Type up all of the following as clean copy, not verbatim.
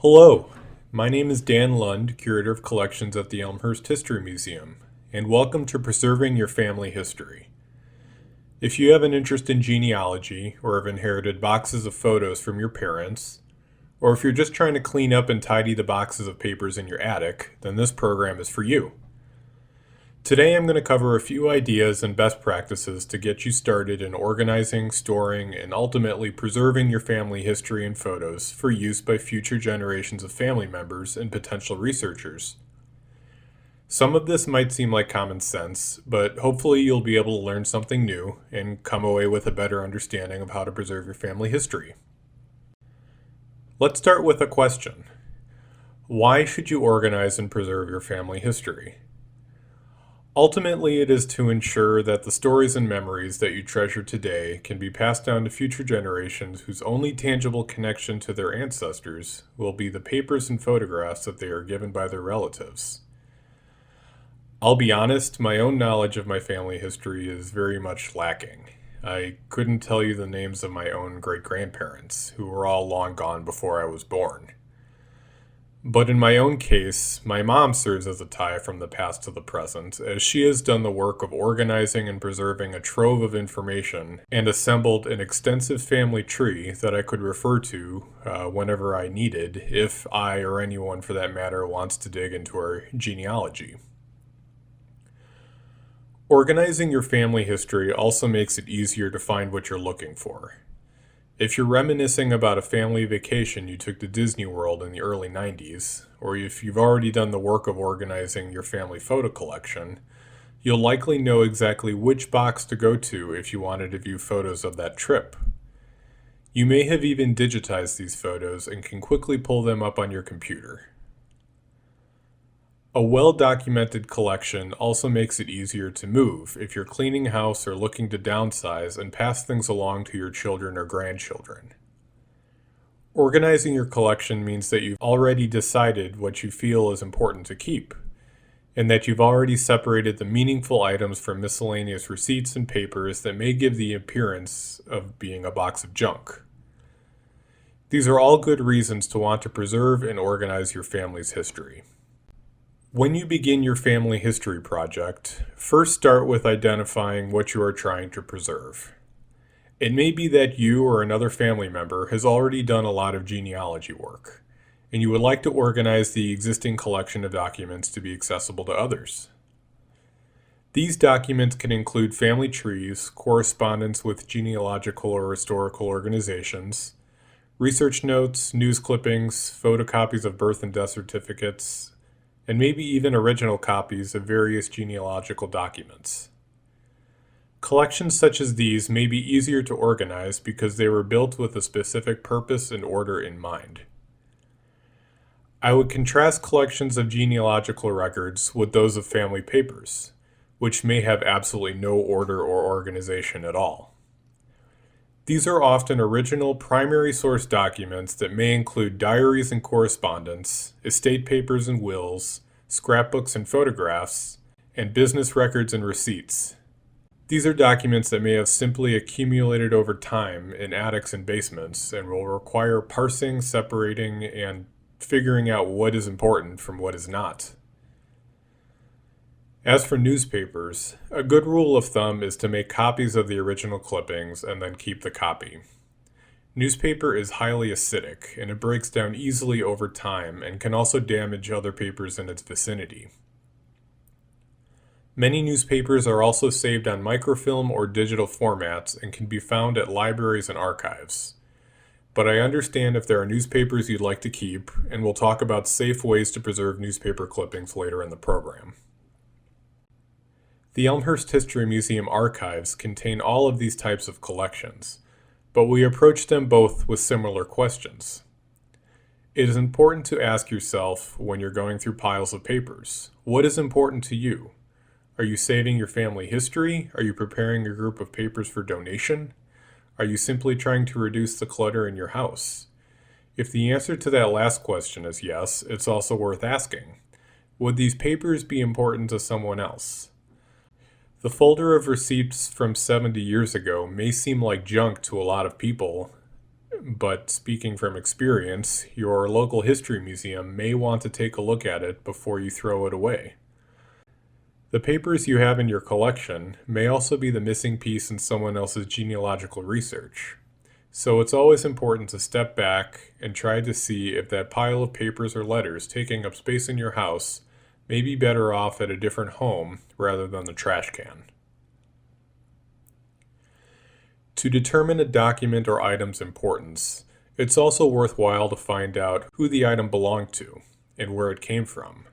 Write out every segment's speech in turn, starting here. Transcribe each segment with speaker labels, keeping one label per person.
Speaker 1: Hello, my name is Dan Lund, Curator of Collections at the Elmhurst History Museum, and welcome to Preserving Your Family History. If you have an interest in genealogy or have inherited boxes of photos from your parents, or if you're just trying to clean up and tidy the boxes of papers in your attic, then this program is for you. Today I'm going to cover a few ideas and best practices to get you started in organizing, storing, and ultimately preserving your family history and photos for use by future generations of family members and potential researchers. Some of this might seem like common sense, but hopefully you'll be able to learn something new and come away with a better understanding of how to preserve your family history. Let's start with a question. Why should you organize and preserve your family history? Ultimately, it is to ensure that the stories and memories that you treasure today can be passed down to future generations whose only tangible connection to their ancestors will be the papers and photographs that they are given by their relatives. I'll be honest, my own knowledge of my family history is very much lacking. I couldn't tell you the names of my own great-grandparents, who were all long gone before I was born. But in my own case, my mom serves as a tie from the past to the present, as she has done the work of organizing and preserving a trove of information and assembled an extensive family tree that I could refer to whenever I needed, if I or anyone for that matter wants to dig into our genealogy. Organizing your family history also makes it easier to find what you're looking for. If you're reminiscing about a family vacation you took to Disney World in the early 90s, or if you've already done the work of organizing your family photo collection, you'll likely know exactly which box to go to if you wanted to view photos of that trip. You may have even digitized these photos and can quickly pull them up on your computer. A well-documented collection also makes it easier to move if you're cleaning house or looking to downsize and pass things along to your children or grandchildren. Organizing your collection means that you've already decided what you feel is important to keep, and that you've already separated the meaningful items from miscellaneous receipts and papers that may give the appearance of being a box of junk. These are all good reasons to want to preserve and organize your family's history. When you begin your family history project, first start with identifying what you are trying to preserve. It may be that you or another family member has already done a lot of genealogy work, and you would like to organize the existing collection of documents to be accessible to others. These documents can include family trees, correspondence with genealogical or historical organizations, research notes, news clippings, photocopies of birth and death certificates, and maybe even original copies of various genealogical documents. Collections such as these may be easier to organize because they were built with a specific purpose and order in mind. I would contrast collections of genealogical records with those of family papers, which may have absolutely no order or organization at all. These are often original primary source documents that may include diaries and correspondence, estate papers and wills, scrapbooks and photographs, and business records and receipts. These are documents that may have simply accumulated over time in attics and basements and will require parsing, separating, and figuring out what is important from what is not. As for newspapers, a good rule of thumb is to make copies of the original clippings and then keep the copy. Newspaper is highly acidic, and it breaks down easily over time and can also damage other papers in its vicinity. Many newspapers are also saved on microfilm or digital formats and can be found at libraries and archives. But I understand if there are newspapers you'd like to keep, and we'll talk about safe ways to preserve newspaper clippings later in the program. The Elmhurst History Museum archives contain all of these types of collections, but we approach them both with similar questions. It is important to ask yourself when you're going through piles of papers, what is important to you? Are you saving your family history? Are you preparing a group of papers for donation? Are you simply trying to reduce the clutter in your house? If the answer to that last question is yes, it's also worth asking, would these papers be important to someone else? The folder of receipts from 70 years ago may seem like junk to a lot of people, but speaking from experience, your local history museum may want to take a look at it before you throw it away. The papers you have in your collection may also be the missing piece in someone else's genealogical research. So it's always important to step back and try to see if that pile of papers or letters taking up space in your house may be better off at a different home rather than the trash can. To determine a document or item's importance, it's also worthwhile to find out who the item belonged to and where it came from.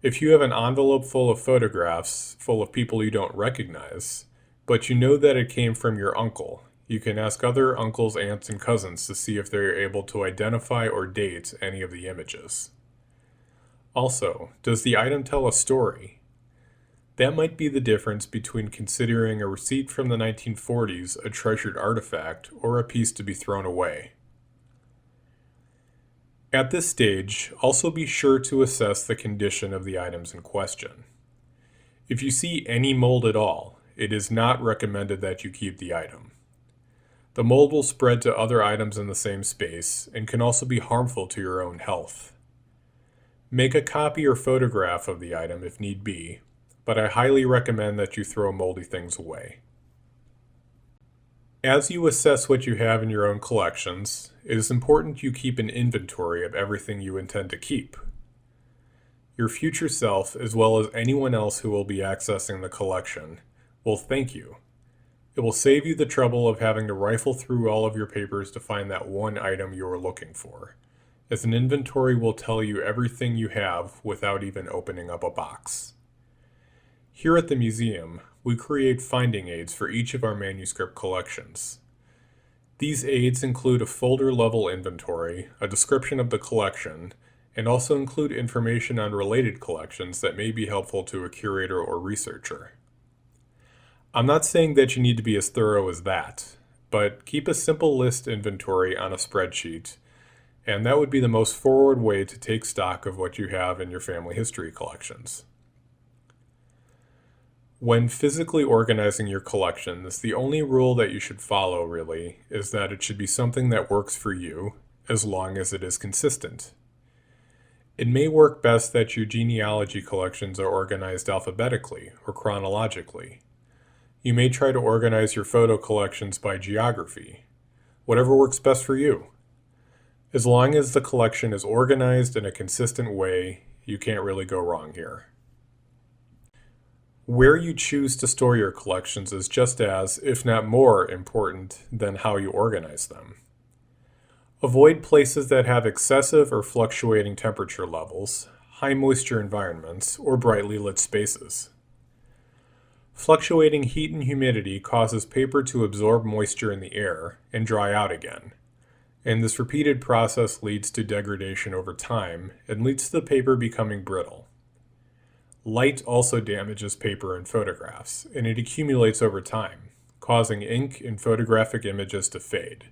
Speaker 1: If you have an envelope full of photographs full of people you don't recognize, but you know that it came from your uncle, you can ask other uncles, aunts, and cousins to see if they're able to identify or date any of the images. Also, does the item tell a story? That might be the difference between considering a receipt from the 1940s a treasured artifact or a piece to be thrown away. At this stage, also be sure to assess the condition of the items in question. If you see any mold at all, it is not recommended that you keep the item. The mold will spread to other items in the same space and can also be harmful to your own health. Make a copy or photograph of the item if need be, but I highly recommend that you throw moldy things away. As you assess what you have in your own collections, it is important you keep an inventory of everything you intend to keep. Your future self, as well as anyone else who will be accessing the collection, will thank you. It will save you the trouble of having to rifle through all of your papers to find that one item you are looking for, as an inventory will tell you everything you have without even opening up a box. Here at the museum, we create finding aids for each of our manuscript collections. These aids include a folder-level inventory, a description of the collection, and also include information on related collections that may be helpful to a curator or researcher. I'm not saying that you need to be as thorough as that, but keep a simple list inventory on a spreadsheet, and that would be the most forward way to take stock of what you have in your family history collections. When physically organizing your collections, the only rule that you should follow, really, is that it should be something that works for you, as long as it is consistent. It may work best that your genealogy collections are organized alphabetically or chronologically. You may try to organize your photo collections by geography. Whatever works best for you. As long as the collection is organized in a consistent way, you can't really go wrong here. Where you choose to store your collections is just as, if not more, important than how you organize them. Avoid places that have excessive or fluctuating temperature levels, high moisture environments, or brightly lit spaces. Fluctuating heat and humidity causes paper to absorb moisture in the air and dry out again, and this repeated process leads to degradation over time and leads to the paper becoming brittle. Light also damages paper in photographs, and it accumulates over time, causing ink and photographic images to fade.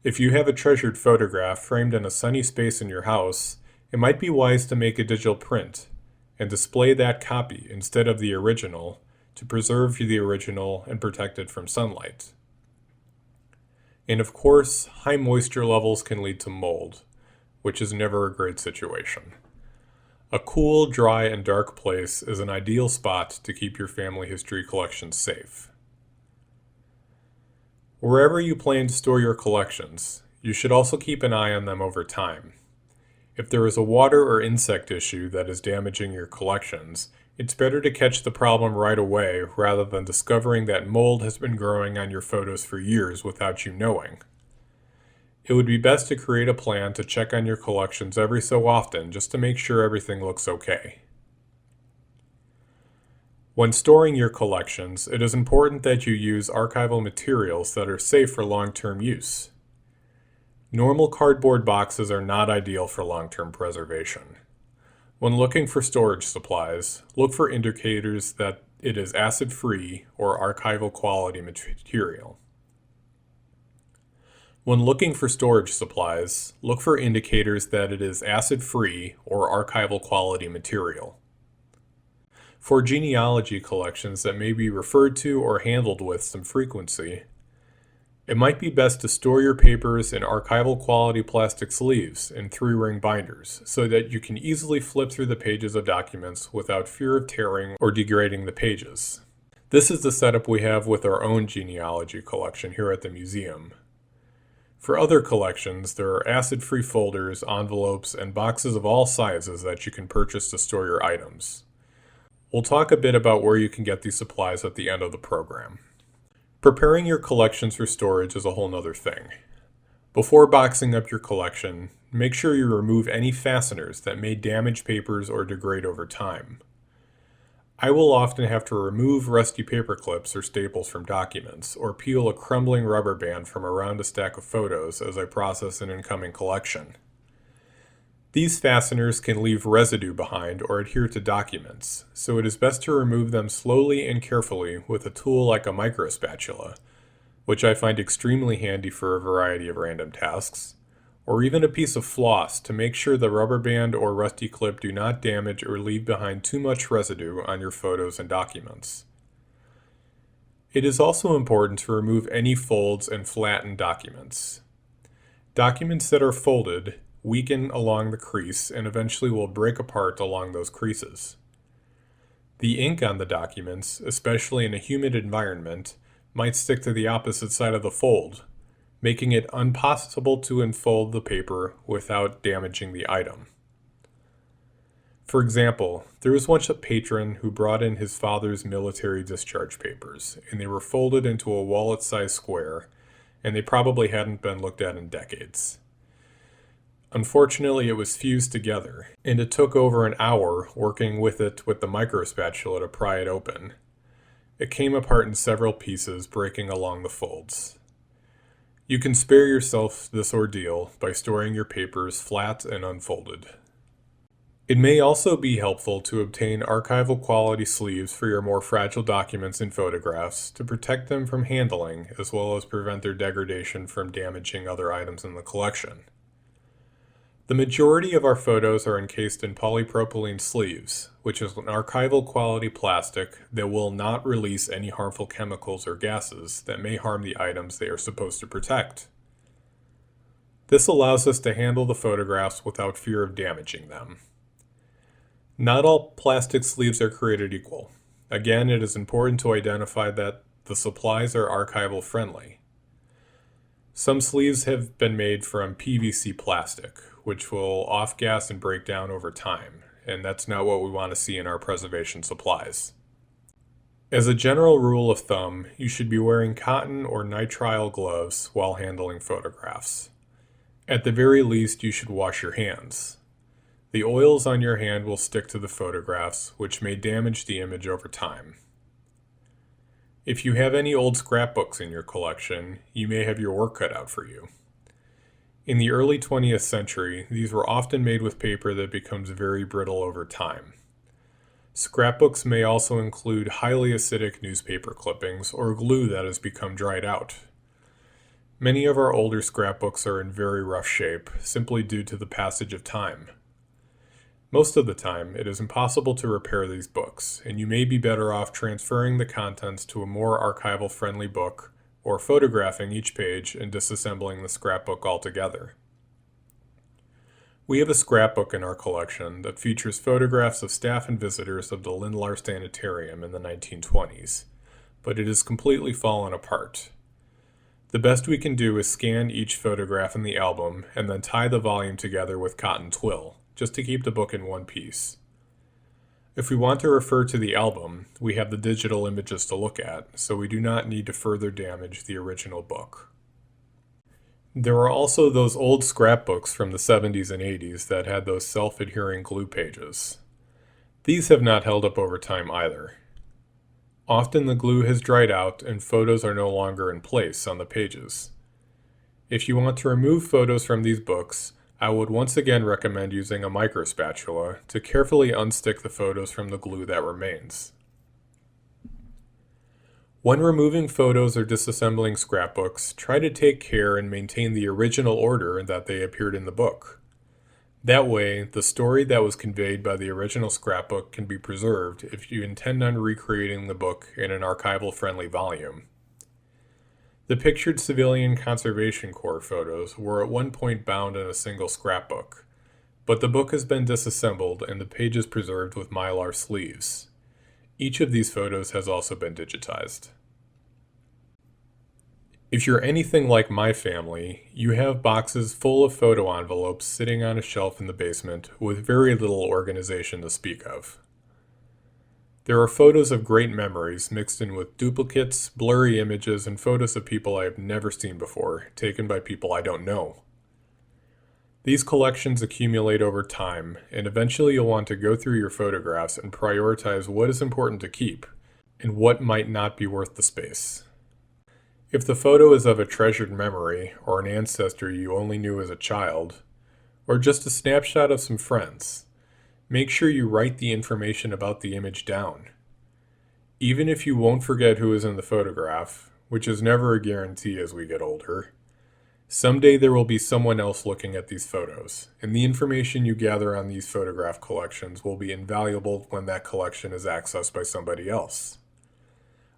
Speaker 1: If you have a treasured photograph framed in a sunny space in your house, it might be wise to make a digital print and display that copy instead of the original to preserve the original and protect it from sunlight. And of course, high moisture levels can lead to mold, which is never a great situation. A cool, dry, and dark place is an ideal spot to keep your family history collection safe. Wherever you plan to store your collections, you should also keep an eye on them over time. If there is a water or insect issue that is damaging your collections, it's better to catch the problem right away rather than discovering that mold has been growing on your photos for years without you knowing. It would be best to create a plan to check on your collections every so often just to make sure everything looks okay. When storing your collections, it is important that you use archival materials that are safe for long-term use. Normal cardboard boxes are not ideal for long-term preservation. When looking for storage supplies, look for indicators that it is acid-free or archival quality material. When looking for storage supplies, look for indicators that it is acid-free or archival quality material. For genealogy collections that may be referred to or handled with some frequency, It might be best to store your papers in archival quality plastic sleeves in 3-ring binders so that you can easily flip through the pages of documents without fear of tearing or degrading the pages. This is the setup we have with our own genealogy collection here at the museum. For other collections, there are acid-free folders, envelopes, and boxes of all sizes that you can purchase to store your items. We'll talk a bit about where you can get these supplies at the end of the program. Preparing your collections for storage is a whole nother thing. Before boxing up your collection, make sure you remove any fasteners that may damage papers or degrade over time. I will often have to remove rusty paper clips or staples from documents, or peel a crumbling rubber band from around a stack of photos as I process an incoming collection. These fasteners can leave residue behind or adhere to documents, so it is best to remove them slowly and carefully with a tool like a micro spatula, which I find extremely handy for a variety of random tasks, or even a piece of floss to make sure the rubber band or rusty clip do not damage or leave behind too much residue on your photos and documents. It is also important to remove any folds and flatten documents. Documents that are folded weaken along the crease and eventually will break apart along those creases. The ink on the documents, especially in a humid environment, might stick to the opposite side of the fold, making it impossible to unfold the paper without damaging the item. For example, there was once a patron who brought in his father's military discharge papers, and they were folded into a wallet-sized square, and they probably hadn't been looked at in decades. Unfortunately, it was fused together, and it took over an hour working with it with the micro spatula to pry it open. It came apart in several pieces, breaking along the folds. You can spare yourself this ordeal by storing your papers flat and unfolded. It may also be helpful to obtain archival quality sleeves for your more fragile documents and photographs to protect them from handling, as well as prevent their degradation from damaging other items in the collection. The majority of our photos are encased in polypropylene sleeves, which is an archival quality plastic that will not release any harmful chemicals or gases that may harm the items they are supposed to protect. This allows us to handle the photographs without fear of damaging them. Not all plastic sleeves are created equal. Again, it is important to identify that the supplies are archival friendly. Some sleeves have been made from PVC plastic, which will off-gas and break down over time, and that's not what we want to see in our preservation supplies. As a general rule of thumb, you should be wearing cotton or nitrile gloves while handling photographs. At the very least, you should wash your hands. The oils on your hand will stick to the photographs, which may damage the image over time. If you have any old scrapbooks in your collection, you may have your work cut out for you. In the early 20th century, these were often made with paper that becomes very brittle over time. Scrapbooks may also include highly acidic newspaper clippings or glue that has become dried out. Many of our older scrapbooks are in very rough shape, simply due to the passage of time. Most of the time, it is impossible to repair these books, and you may be better off transferring the contents to a more archival-friendly book or photographing each page and disassembling the scrapbook altogether. We have a scrapbook in our collection that features photographs of staff and visitors of the Lindlar Sanitarium in the 1920s, but it has completely fallen apart. The best we can do is scan each photograph in the album and then tie the volume together with cotton twill, just to keep the book in one piece. If we want to refer to the album, we have the digital images to look at, so we do not need to further damage the original book. There are also those old scrapbooks from the 70s and 80s that had those self-adhering glue pages. These have not held up over time either. Often the glue has dried out and photos are no longer in place on the pages. If you want to remove photos from these books, I would once again recommend using a micro spatula to carefully unstick the photos from the glue that remains. When removing photos or disassembling scrapbooks, try to take care and maintain the original order that they appeared in the book. That way, the story that was conveyed by the original scrapbook can be preserved if you intend on recreating the book in an archival-friendly volume. The pictured Civilian Conservation Corps photos were at one point bound in a single scrapbook, but the book has been disassembled and the pages preserved with mylar sleeves. Each of these photos has also been digitized. If you're anything like my family, you have boxes full of photo envelopes sitting on a shelf in the basement with very little organization to speak of. There are photos of great memories mixed in with duplicates, blurry images, and photos of people I have never seen before, taken by people I don't know. These collections accumulate over time, and eventually you'll want to go through your photographs and prioritize what is important to keep and what might not be worth the space. If the photo is of a treasured memory or an ancestor you only knew as a child, or just a snapshot of some friends, make sure you write the information about the image down. Even if you won't forget who is in the photograph, which is never a guarantee as we get older, someday there will be someone else looking at these photos, and the information you gather on these photograph collections will be invaluable when that collection is accessed by somebody else.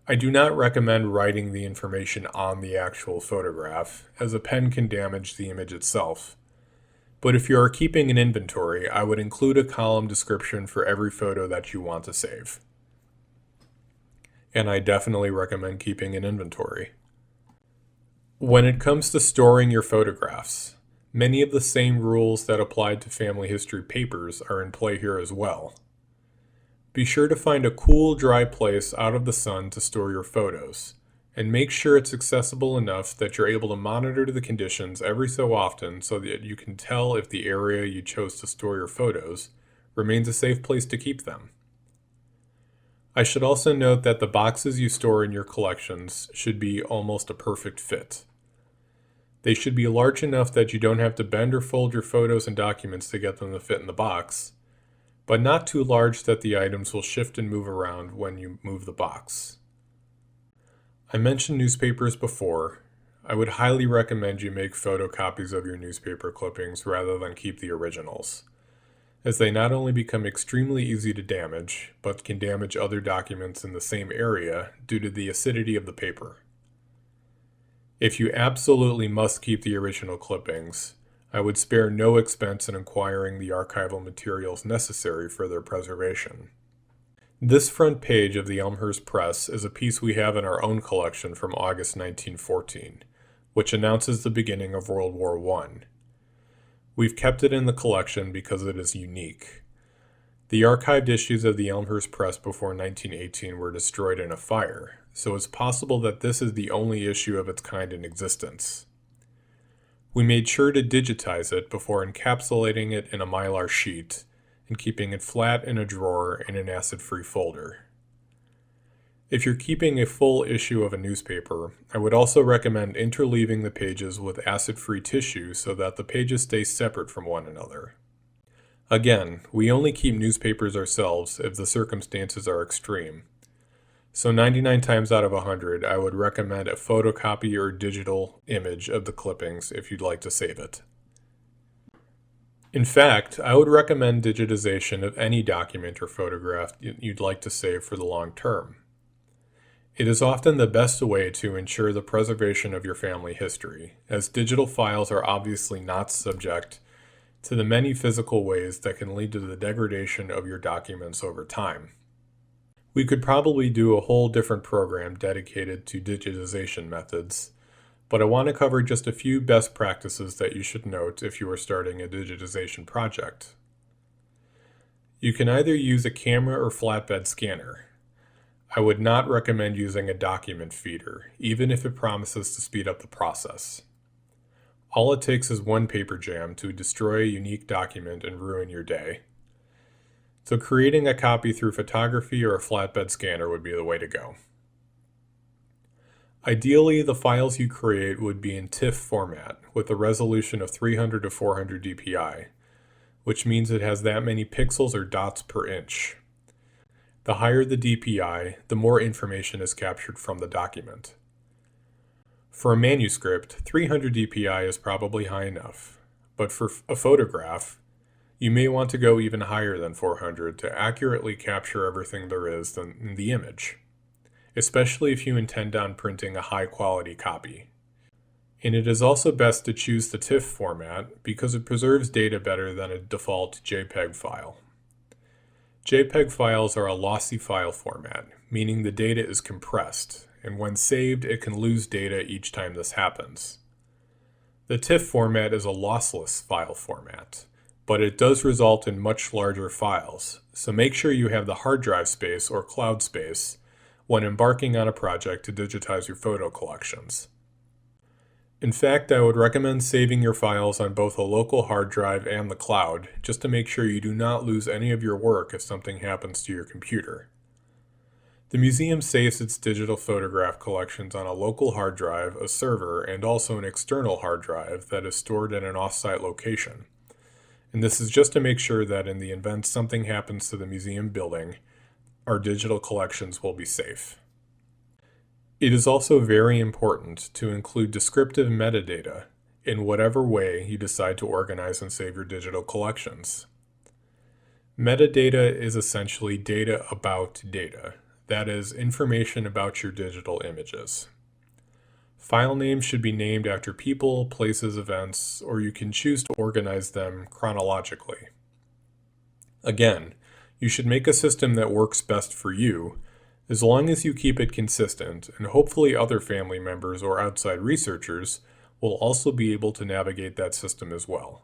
Speaker 1: I do not recommend writing the information on the actual photograph, as a pen can damage the image itself. But if you are keeping an inventory, I would include a column description for every photo that you want to save. And I definitely recommend keeping an inventory. When it comes to storing your photographs, many of the same rules that applied to family history papers are in play here as well. Be sure to find a cool, dry place out of the sun to store your photos, and make sure it's accessible enough that you're able to monitor the conditions every so often so that you can tell if the area you chose to store your photos remains a safe place to keep them. I should also note that the boxes you store in your collections should be almost a perfect fit. They should be large enough that you don't have to bend or fold your photos and documents to get them to fit in the box, but not too large that the items will shift and move around when you move the box. I mentioned newspapers before. I would highly recommend you make photocopies of your newspaper clippings rather than keep the originals, as they not only become extremely easy to damage, but can damage other documents in the same area due to the acidity of the paper. If you absolutely must keep the original clippings, I would spare no expense in acquiring the archival materials necessary for their preservation. This front page of the Elmhurst Press is a piece we have in our own collection from August 1914, which announces the beginning of World War I. We've kept it in the collection because it is unique. The archived issues of the Elmhurst Press before 1918 were destroyed in a fire, so it's possible that this is the only issue of its kind in existence. We made sure to digitize it before encapsulating it in a mylar sheet and keeping it flat in a drawer in an acid-free folder. If you're keeping a full issue of a newspaper, I would also recommend interleaving the pages with acid-free tissue so that the pages stay separate from one another. Again, we only keep newspapers ourselves if the circumstances are extreme. So 99 times out of 100, I would recommend a photocopy or digital image of the clippings if you'd like to save it. In fact, I would recommend digitization of any document or photograph you'd like to save for the long term. It is often the best way to ensure the preservation of your family history, as digital files are obviously not subject to the many physical ways that can lead to the degradation of your documents over time. We could probably do a whole different program dedicated to digitization methods, but I want to cover just a few best practices that you should note if you are starting a digitization project. You can either use a camera or flatbed scanner. I would not recommend using a document feeder, even if it promises to speed up the process. All it takes is one paper jam to destroy a unique document and ruin your day. So creating a copy through photography or a flatbed scanner would be the way to go. Ideally, the files you create would be in TIFF format with a resolution of 300 to 400 dpi, which means it has that many pixels or dots per inch. The higher the DPI, the more information is captured from the document. For a manuscript, 300 dpi is probably high enough, but for a photograph, you may want to go even higher than 400 to accurately capture everything there is in the image. especially if you intend on printing a high-quality copy. And it is also best to choose the TIFF format because it preserves data better than a default JPEG file. JPEG files are a lossy file format, meaning the data is compressed, and when saved, it can lose data each time this happens. The TIFF format is a lossless file format, but it does result in much larger files, so make sure you have the hard drive space or cloud space when embarking on a project to digitize your photo collections. In fact, I would recommend saving your files on both a local hard drive and the cloud, just to make sure you do not lose any of your work if something happens to your computer. The museum saves its digital photograph collections on a local hard drive, a server, and also an external hard drive that is stored at an off-site location. And this is just to make sure that in the event something happens to the museum building, our digital collections will be safe. It is also very important to include descriptive metadata in whatever way you decide to organize and save your digital collections. Metadata is essentially data about data. That is, information about your digital images. File names should be named after people, places, events, or you can choose to organize them chronologically. Again, you should make a system that works best for you, as long as you keep it consistent, and hopefully other family members or outside researchers will also be able to navigate that system as well.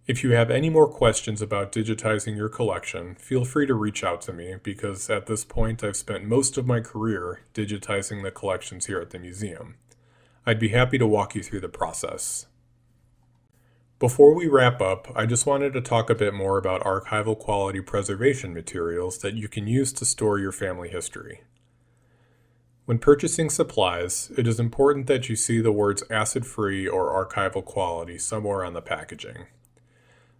Speaker 1: If you have any more questions about digitizing your collection, feel free to reach out to me because at this point I've spent most of my career digitizing the collections here at the museum. I'd be happy to walk you through the process. Before we wrap up, I just wanted to talk a bit more about archival quality preservation materials that you can use to store your family history. When purchasing supplies, it is important that you see the words acid-free or archival quality somewhere on the packaging.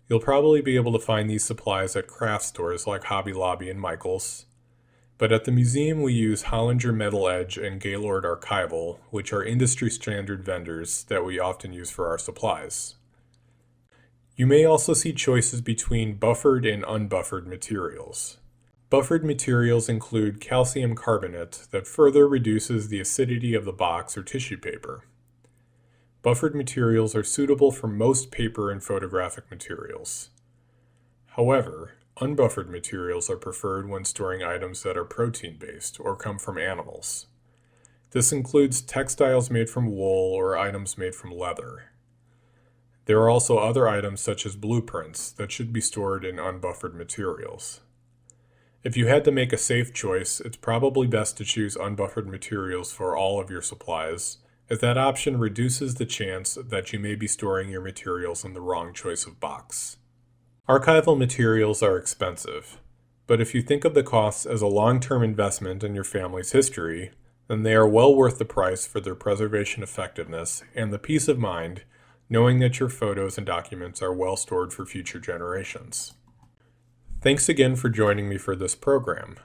Speaker 1: You'll probably be able to find these supplies at craft stores like Hobby Lobby and Michaels, but at the museum we use Hollinger Metal Edge and Gaylord Archival, which are industry-standard vendors that we often use for our supplies. You may also see choices between buffered and unbuffered materials. Buffered materials include calcium carbonate that further reduces the acidity of the box or tissue paper. Buffered materials are suitable for most paper and photographic materials. However, unbuffered materials are preferred when storing items that are protein-based or come from animals. This includes textiles made from wool or items made from leather. There are also other items such as blueprints that should be stored in unbuffered materials. If you had to make a safe choice, it's probably best to choose unbuffered materials for all of your supplies, as that option reduces the chance that you may be storing your materials in the wrong choice of box. Archival materials are expensive, but if you think of the costs as a long-term investment in your family's history, then they are well worth the price for their preservation effectiveness and the peace of mind knowing that your photos and documents are well stored for future generations. Thanks again for joining me for this program.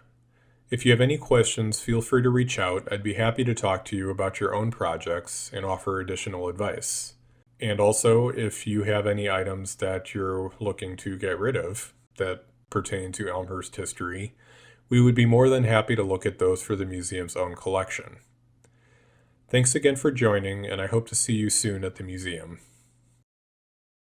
Speaker 1: If you have any questions, feel free to reach out. I'd be happy to talk to you about your own projects and offer additional advice. And also, if you have any items that you're looking to get rid of that pertain to Elmhurst history, we would be more than happy to look at those for the museum's own collection. Thanks again for joining, and I hope to see you soon at the museum.